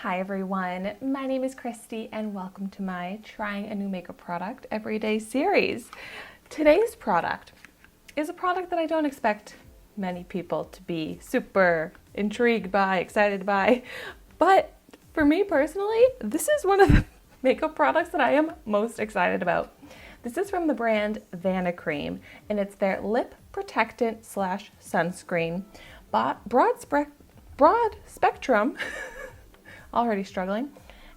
Hi everyone, my name is Christy and welcome to my Trying a New Makeup Product Everyday series. Today's product is a product that I don't expect many people to be super intrigued by, excited by, but for me personally, this is one of the makeup products that I am most excited about. This is from the brand VANICREAM and it's their lip protectant / sunscreen. Broad spectrum, already struggling,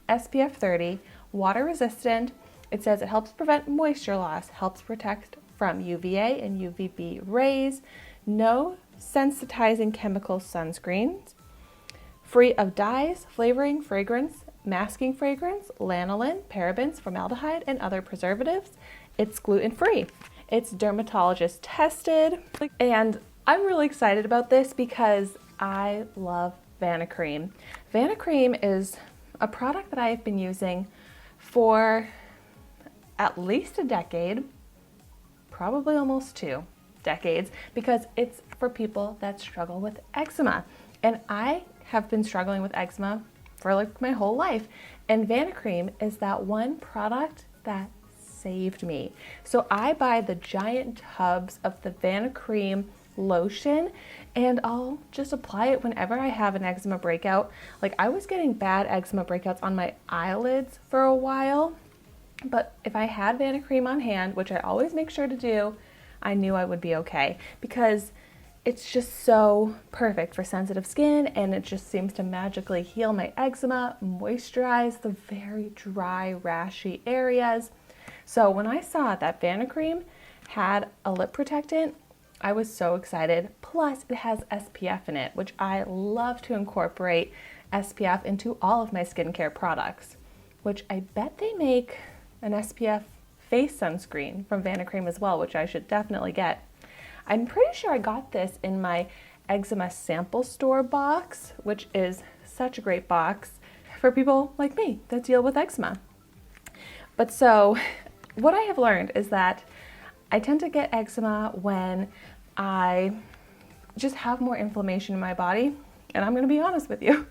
SPF 30, water resistant. It says it helps prevent moisture loss, helps protect from UVA and UVB rays, no sensitizing chemical sunscreens, free of dyes, flavoring, fragrance, masking fragrance, lanolin, parabens, formaldehyde, and other preservatives. It's gluten-free. It's dermatologist tested, and I'm really excited about this because I love VANICREAM. VANICREAM is a product that I have been using for at least a decade, probably almost 2 decades, because it's for people that struggle with eczema. And I have been struggling with eczema for like my whole life. And VANICREAM is that one product that saved me. So I buy the giant tubs of the VANICREAM lotion and I'll just apply it whenever I have an eczema breakout. Like I was getting bad eczema breakouts on my eyelids for a while, but if I had VANICREAM on hand, which I always make sure to do, I knew I would be okay because it's just so perfect for sensitive skin and it just seems to magically heal my eczema, moisturize the very dry, rashy areas. So when I saw that VANICREAM had a lip protectant, I was so excited. Plus it has SPF in it, which I love to incorporate SPF into all of my skincare products, which I bet they make an SPF face sunscreen from VANICREAM as well, which I should definitely get. I'm pretty sure I got this in my eczema sample store box, which is such a great box for people like me that deal with eczema. But so what I have learned is that I tend to get eczema when I just have more inflammation in my body. And I'm gonna be honest with you.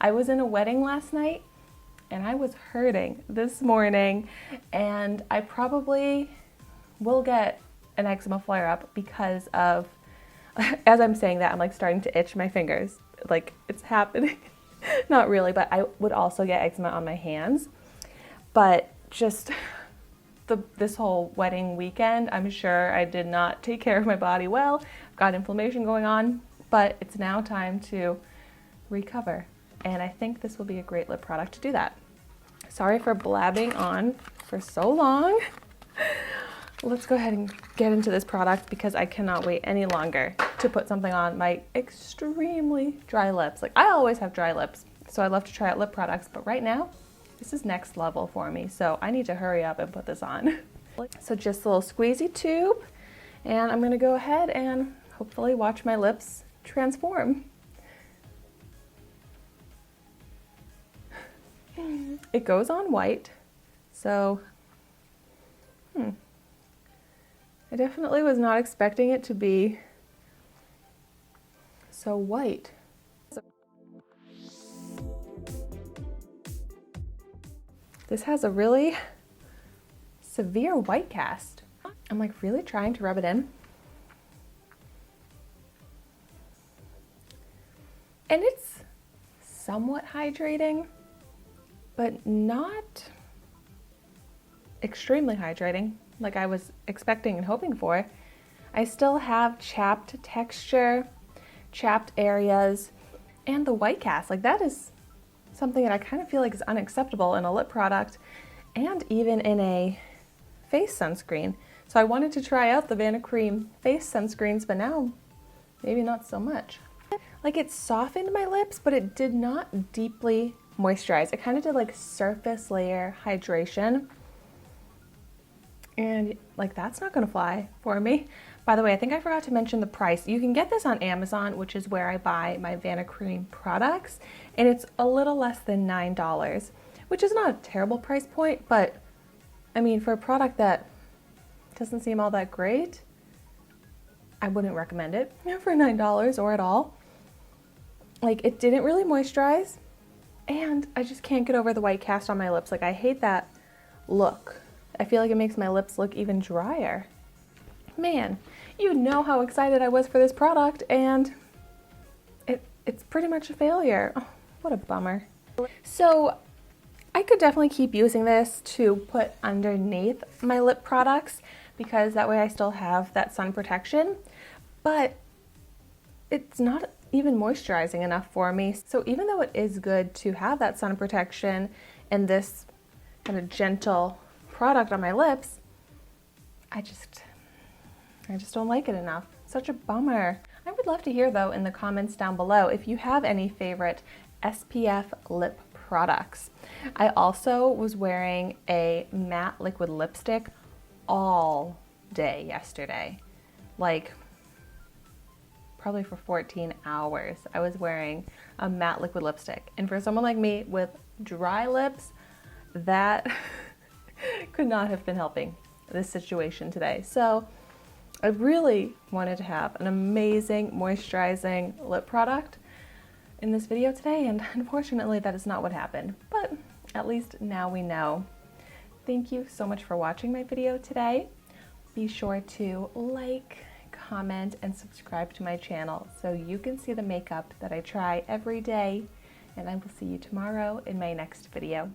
I was in a wedding last night and I was hurting this morning and I probably will get an eczema flare up because of, as I'm saying that, I'm like starting to itch my fingers. Like it's happening. Not really, but I would also get eczema on my hands. But just this whole wedding weekend, I'm sure I did not take care of my body well. I've got inflammation going on, but it's now time to recover. And I think this will be a great lip product to do that. Sorry for blabbing on for so long. Let's go ahead and get into this product because I cannot wait any longer to put something on my extremely dry lips. Like I always have dry lips, so I love to try out lip products, but right now, this is next level for me, so I need to hurry up and put this on. So just a little squeezy tube, and I'm gonna go ahead and hopefully watch my lips transform. It goes on white, so I definitely was not expecting it to be so white. This has a really severe white cast. I'm like really trying to rub it in. And it's somewhat hydrating, but not extremely hydrating like I was expecting and hoping for. I still have chapped texture, chapped areas, and the white cast. Like that is something that I kind of feel like is unacceptable in a lip product and even in a face sunscreen. So I wanted to try out the VANICREAM face sunscreens, but now maybe not so much. Like it softened my lips, but it did not deeply moisturize. It kind of did like surface layer hydration. And like that's not gonna fly for me. By the way, I think I forgot to mention the price. You can get this on Amazon, which is where I buy my VANICREAM products, and it's a little less than $9, which is not a terrible price point, but I mean, for a product that doesn't seem all that great, I wouldn't recommend it for $9 or at all. Like it didn't really moisturize. And I just can't get over the white cast on my lips. Like, I hate that look. I feel like it makes my lips look even drier. Man, you know how excited I was for this product, and it's pretty much a failure. Oh, what a bummer. So I could definitely keep using this to put underneath my lip products because that way I still have that sun protection, but it's not even moisturizing enough for me. So even though it is good to have that sun protection and this kind of gentle product on my lips, I just don't like it enough. Such a bummer. I would love to hear though in the comments down below if you have any favorite SPF lip products. I also was wearing a matte liquid lipstick all day yesterday. Like probably for 14 hours. I was wearing a matte liquid lipstick. And for someone like me with dry lips, that could not have been helping this situation today. So I really wanted to have an amazing moisturizing lip product in this video today, and unfortunately that is not what happened, but at least now we know. Thank you so much for watching my video today. Be sure to like, comment, and subscribe to my channel so you can see the makeup that I try every day, and I will see you tomorrow in my next video.